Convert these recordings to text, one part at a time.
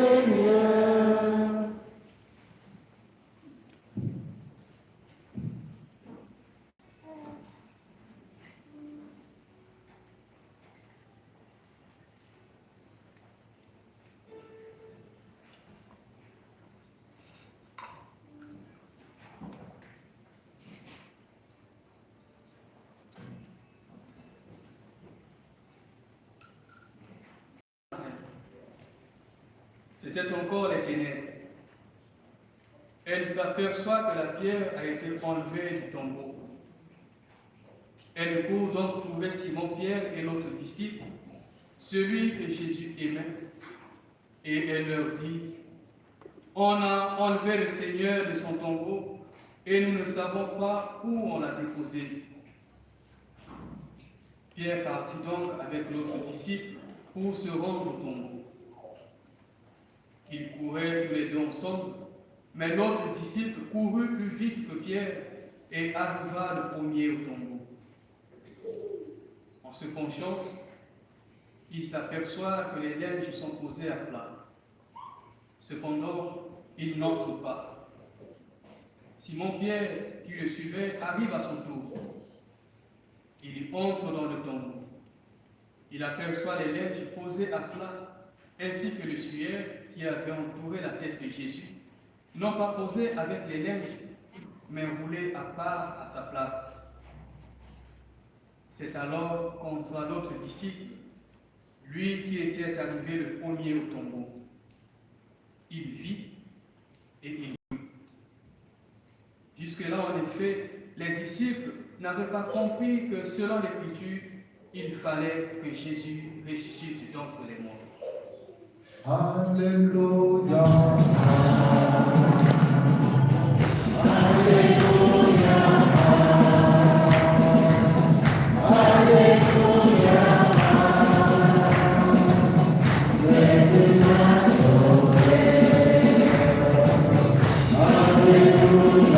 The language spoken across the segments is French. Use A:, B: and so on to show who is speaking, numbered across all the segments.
A: Seigneur.
B: C'était encore les ténèbres. Elle s'aperçoit que la pierre a été enlevée du tombeau. Elle court donc trouver Simon-Pierre et l'autre disciple, celui que Jésus aimait, et elle leur dit, « On a enlevé le Seigneur de son tombeau et nous ne savons pas où on l'a déposé. » Pierre partit donc avec l'autre disciple pour se rendre au tombeau. Ils couraient tous les deux ensemble, mais l'autre disciple courut plus vite que Pierre et arriva le premier au tombeau. En se penchant, il s'aperçoit que les linges sont posés à plat. Cependant, il n'entre pas. Simon-Pierre, qui le suivait, arrive à son tour. Il entre dans le tombeau. Il aperçoit les linges posés à plat, ainsi que le suaire qui avait entouré la tête de Jésus, non pas posé avec les linges, mais roulé à part à sa place. C'est alors qu'entra l'autre disciple, lui qui était arrivé le premier au tombeau. Il vit et il lut. Jusque-là, en effet, les disciples n'avaient pas compris que selon l'Écriture, il fallait que Jésus ressuscite d'entre les morts.
A: Alléluia. Alléluia. Alléluia. Jésus m'a sauvé. Alléluia.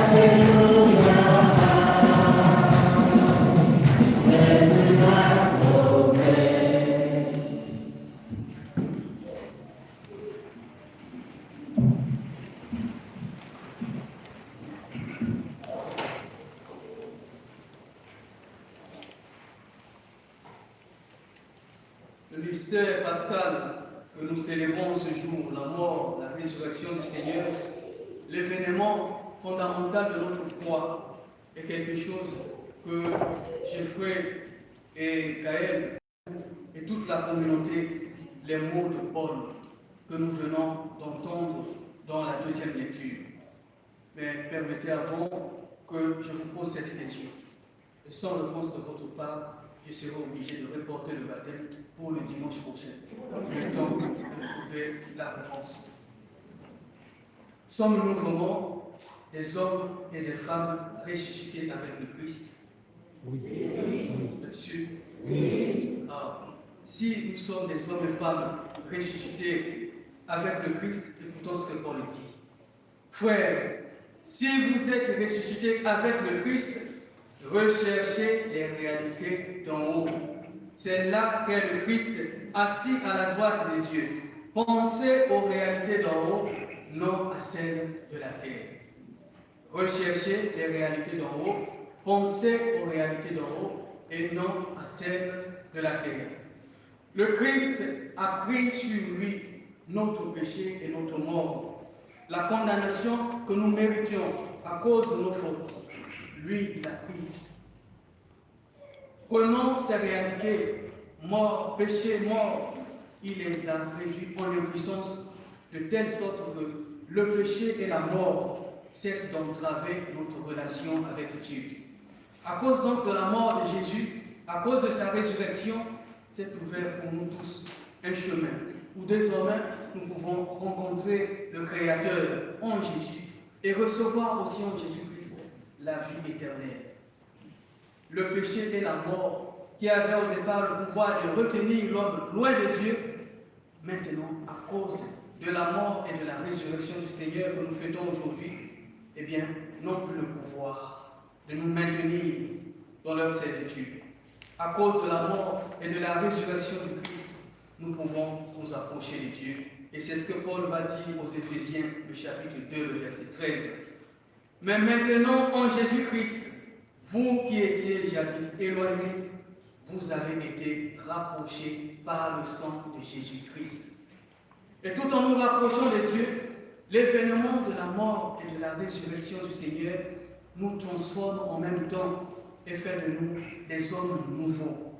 A: Alléluia.
B: Le mystère pascal que nous célébrons ce jour, la mort, la résurrection du Seigneur, l'événement fondamental de notre foi est quelque chose que Geoffrey et Gaël et toute la communauté, les mots de Paul que nous venons d'entendre dans la deuxième lecture. Mais permettez avant que je vous pose cette question. Et sans réponse de votre part, je serai obligé de reporter le baptême pour le dimanche prochain. Le temps de trouver la réponse. Sommes-nous vraiment des hommes et des femmes ressuscités avec le Christ? Oui. Bien sûr. Oui. Alors, si nous sommes des hommes et femmes ressuscités avec le Christ, écoutons ce que Paul dit. Frères, si vous êtes ressuscités avec le Christ, recherchez les réalités d'en haut. C'est là qu'est le Christ, assis à la droite de Dieu. Pensez aux réalités d'en haut, non à celles de la terre. Recherchez les réalités d'en haut, pensez aux réalités d'en haut et non à celles de la terre. Le Christ a pris sur lui notre péché et notre mort, la condamnation que nous méritions à cause de nos fautes. Lui, il a pris. Prenons ces réalités, mort, péché, mort, il les a réduits en impuissance de telle sorte que le péché et la mort cessent d'entraver notre relation avec Dieu. À cause donc de la mort de Jésus, à cause de sa résurrection, s'est ouvert pour nous tous un chemin où désormais nous pouvons rencontrer le Créateur en Jésus et recevoir aussi en Jésus-Christ la vie éternelle. Le péché et la mort qui avaient au départ le pouvoir de retenir l'homme loin de Dieu, maintenant, à cause de la mort et de la résurrection du Seigneur que nous fêtons aujourd'hui, eh bien, n'ont plus le pouvoir de nous maintenir dans leur servitude. À cause de la mort et de la résurrection du Christ, nous pouvons nous approcher de Dieu. Et c'est ce que Paul va dire aux Éphésiens, le chapitre 2, le verset 13. Mais maintenant, en Jésus-Christ, vous qui étiez jadis éloignés, vous avez été rapprochés par le sang de Jésus-Christ. Et tout en nous rapprochant de Dieu, l'événement de la mort et de la résurrection du Seigneur nous transforme en même temps et fait de nous des hommes nouveaux.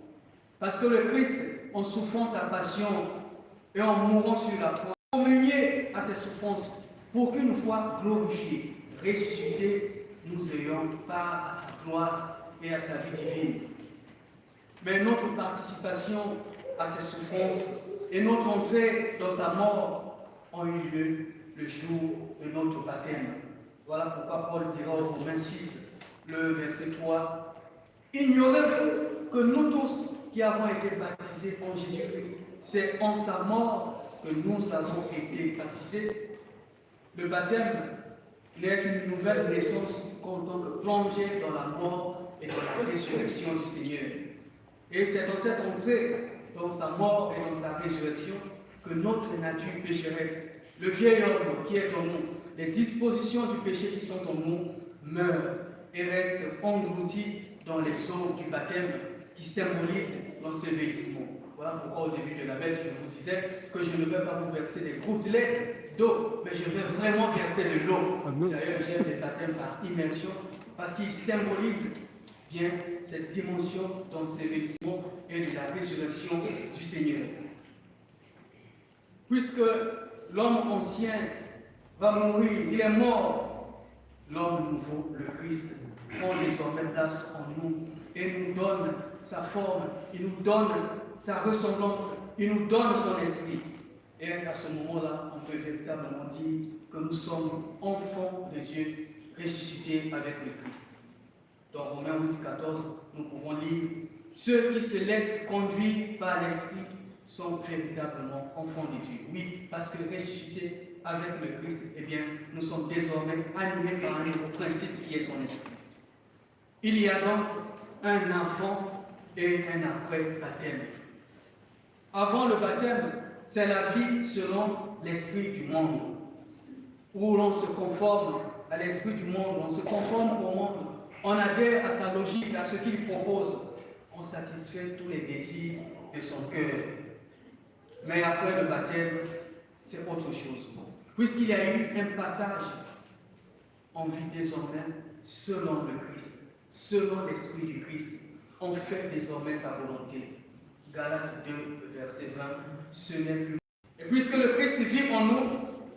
B: Parce que le Christ, en souffrant sa passion et en mourant sur la croix, communié à ses souffrances pour qu'une fois glorifié, ressuscité, nous ayons part à sa gloire et à sa vie divine. Mais notre participation à ses souffrances et notre entrée dans sa mort ont eu lieu le jour de notre baptême. Voilà pourquoi Paul dira au Romains 6, le verset 3, « Ignorez-vous que nous tous qui avons été baptisés en Jésus-Christ, c'est en sa mort que nous avons été baptisés. » Le baptême n'est qu'une nouvelle naissance qu'en tant que plongée dans la mort et dans la résurrection du Seigneur. Et c'est dans cette entrée, dans sa mort et dans sa résurrection, que notre nature pécheresse, le vieil homme qui est en nous, les dispositions du péché qui sont en nous, meurent et restent englouties dans les eaux du baptême qui symbolisent l'ensevelissement. Voilà pourquoi au début de la messe, je vous disais que je ne vais pas vous verser des gouttelettes d'eau, mais je vais vraiment verser de l'eau. D'ailleurs, j'aime les baptêmes par immersion parce qu'ils symbolisent bien cette dimension d'ensevelissement et de la résurrection du Seigneur. Puisque l'homme ancien va mourir, il est mort, l'homme nouveau, le Christ, prend désormais place en nous et nous donne sa forme, il nous donne sa ressemblance, il nous donne son esprit. Et à ce moment-là, on peut véritablement dire que nous sommes enfants de Dieu, ressuscités avec le Christ. Dans Romains 8, 14, nous pouvons lire « Ceux qui se laissent conduire par l'Esprit sont véritablement enfants de Dieu. » Oui, parce que ressuscités avec le Christ, eh bien, nous sommes désormais animés par un nouveau principe qui est son esprit. Il y a donc un avant et un après baptême. Avant le baptême, c'est la vie selon l'esprit du monde, où l'on se conforme à l'esprit du monde, on se conforme au monde, on adhère à sa logique, à ce qu'il propose, on satisfait tous les désirs de son cœur. Mais après le baptême, c'est autre chose. Puisqu'il y a eu un passage, on vit désormais selon le Christ, selon l'esprit du Christ. On fait désormais sa volonté. Galates 2, verset 20, ce n'est plus. Et puisque le Christ vit en nous,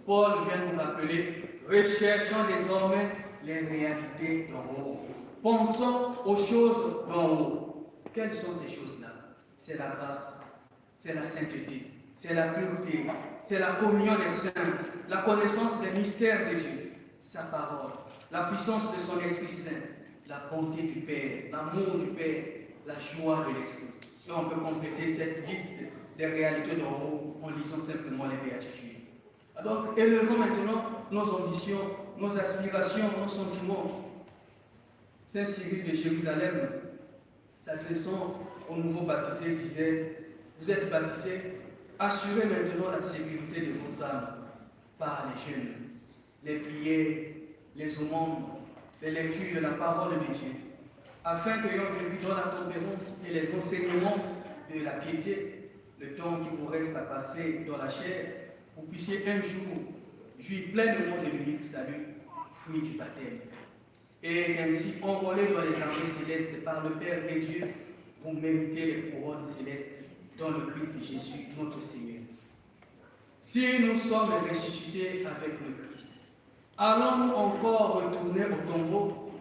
B: Paul vient nous rappeler, recherchons désormais les réalités d'en haut. Pensons aux choses d'en haut. Quelles sont ces choses-là? C'est la grâce, c'est la sainteté, c'est la pureté, c'est la communion des saints, la connaissance des mystères de Dieu, sa parole, la puissance de son Esprit Saint, la bonté du Père, l'amour du Père, la joie de l'Esprit. Et on peut compléter cette liste des réalités d'en haut en lisant simplement les béatitudes. Donc, élevons maintenant nos ambitions, nos aspirations, nos sentiments. Saint Cyril de Jérusalem, s'adressant aux nouveaux baptisés, disait « Vous êtes baptisés, assurez maintenant la sécurité de vos âmes par les jeûnes, les prières, les aumônes, les lectures de la parole de Dieu, afin qu'ayant vécu dans la tempérance et les enseignements de la piété, le temps qui vous reste à passer dans la chair, vous puissiez un jour jouir pleinement de l'unique salut, fruit du baptême. Et ainsi, enrôlés dans les armées célestes par le Père et Dieu, vous méritez les couronnes célestes dans le Christ Jésus, notre Seigneur. Si nous sommes ressuscités avec le Christ, allons-nous encore retourner au tombeau?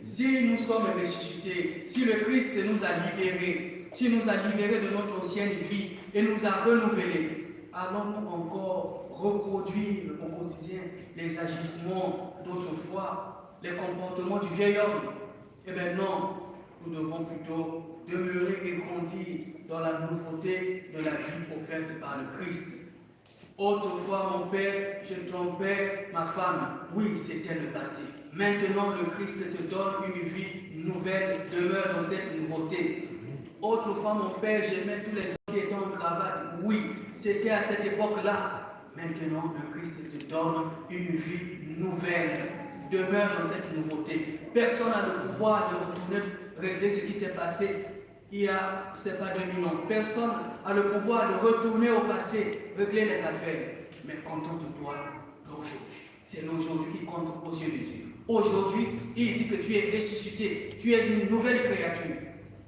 B: Si nous sommes ressuscités, si le Christ nous a libérés, s'il nous a libérés de notre ancienne vie et nous a renouvelés, allons-nous encore reproduire au quotidien les agissements d'autrefois, les comportements du vieil homme? Eh bien non, nous devons plutôt demeurer et grandir dans la nouveauté de la vie offerte par le Christ. Autrefois, mon père, je trompais ma femme. oui, c'était le passé. Maintenant, le Christ te donne une vie nouvelle, demeure dans cette nouveauté. Autrefois, mon père, j'aimais tous les hommes qui étaient en cravate. Oui, c'était à cette époque-là. Maintenant, le Christ te donne une vie nouvelle, demeure dans cette nouveauté. Personne n'a le pouvoir de retourner, régler ce qui s'est passé il y a, je ne sais pas, 2000 ans. Personne n'a le pouvoir de retourner au passé, régler les affaires. Mais contente-toi d'aujourd'hui. C'est l'aujourd'hui qui compte aux yeux de Dieu. Aujourd'hui, il dit que tu es ressuscité, tu es une nouvelle créature.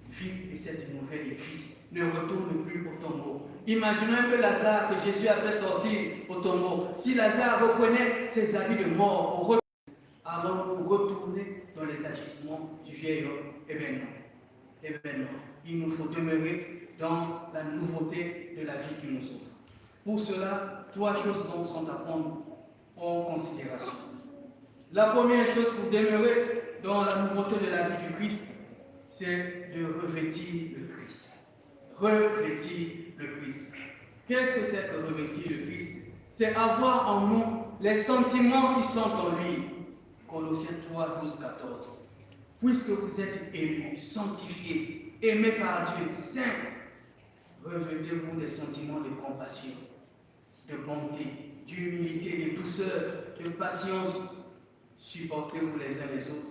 B: Vis et cette nouvelle vie ne retourne plus au tombeau. Imaginez un peu Lazare que Jésus a fait sortir au tombeau. Si Lazare reprenait ses habits de mort, alors nous retourner dans les agissements du vieil homme. Eh bien non. Eh bien non. Il nous faut demeurer dans la nouveauté de la vie qui nous offre. Pour cela, 3 choses donc sont à prendre en considération. La première chose pour demeurer dans la nouveauté de la vie du Christ, c'est de revêtir le Christ. Revêtir le Christ. Qu'est-ce que c'est que revêtir le Christ? C'est avoir en nous les sentiments qui sont en lui. Colossiens 3, 12, 14. Puisque vous êtes élus, sanctifiés, aimés par Dieu, saints, revêtez-vous des sentiments de compassion, de bonté, d'humilité, de douceur, de patience. Supportez-vous les uns les autres.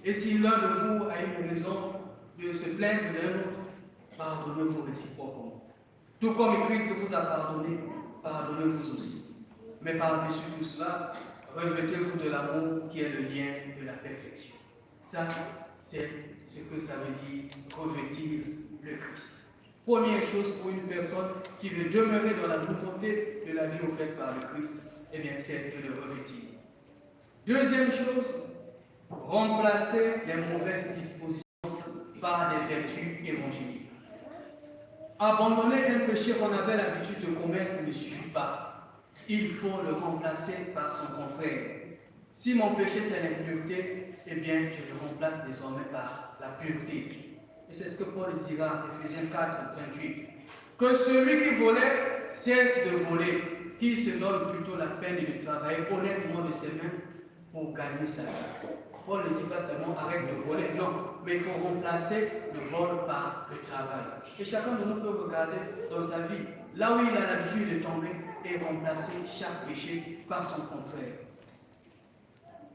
B: Et si l'un de vous a une raison de se plaindre d'un autre, pardonnez-vous réciproquement. Tout comme Christ vous a pardonné, pardonnez-vous aussi. Mais par-dessus tout cela, revêtez-vous de l'amour qui est le lien de la perfection. Ça, c'est ce que ça veut dire revêtir le Christ. Première chose pour une personne qui veut demeurer dans la nouveauté de la vie offerte par le Christ, eh bien, c'est de le revêtir. Deuxième chose, remplacer les mauvaises dispositions par des vertus évangéliques. Abandonner un péché qu'on avait l'habitude de commettre ne suffit pas. Il faut le remplacer par son contraire. Si mon péché c'est l'impureté, eh bien je le remplace désormais par la pureté. Et c'est ce que Paul dira en Ephésiens 4, 28. Que celui qui volait cesse de voler, qu'il se donne plutôt la peine de travailler honnêtement de ses mains pour gagner sa vie. Paul ne dit pas seulement arrête de voler, non, mais il faut remplacer le vol par le travail. Et chacun de nous peut regarder dans sa vie, là où il a l'habitude de tomber, et remplacer chaque péché par son contraire.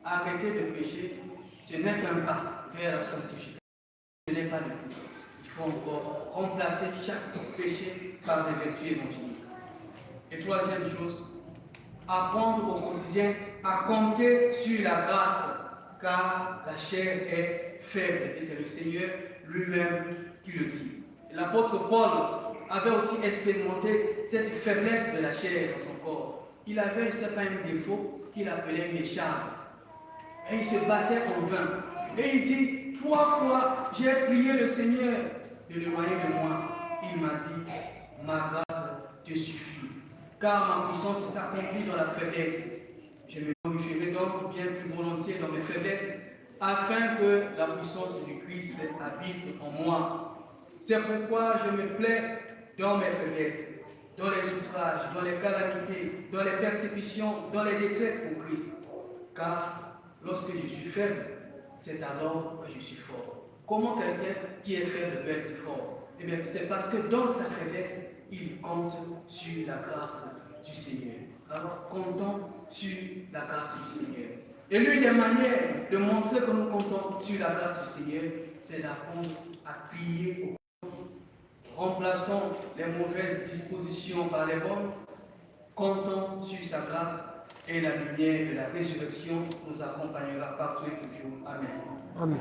B: Arrêter de pécher, ce n'est qu'un pas vers la sanctification. Ce n'est pas le tout. Il faut encore remplacer chaque péché par des vertus évangéliques. Et troisième chose, apprendre au quotidien à compter sur la grâce, car la chair est faible. Et c'est le Seigneur lui-même qui le dit. L'apôtre Paul avait aussi expérimenté cette faiblesse de la chair dans son corps. Il avait, je ne sais pas, un défaut qu'il appelait une écharpe. Et il se battait en vain. Et il dit, 3 fois, j'ai prié le Seigneur de l'éloigner de moi. Il m'a dit, ma grâce te suffit, car ma puissance s'accomplit dans la faiblesse. Je me glorifierai donc bien plus volontiers dans mes faiblesses, afin que la puissance du Christ habite en moi. C'est pourquoi je me plais dans mes faiblesses, dans les outrages, dans les calamités, dans les persécutions, dans les détresses pour Christ. Car lorsque je suis faible, c'est alors que je suis fort. Comment quelqu'un qui est faible peut être fort? Eh bien, c'est parce que dans sa faiblesse, il compte sur la grâce du Seigneur. Alors, comptons sur la grâce du Seigneur. Et l'une des manières de montrer que nous comptons sur la grâce du Seigneur, c'est d'apprendre à prier au remplaçons les mauvaises dispositions par les bonnes, comptons sur sa grâce et la lumière de la résurrection nous accompagnera partout et toujours. Amen.
C: Amen.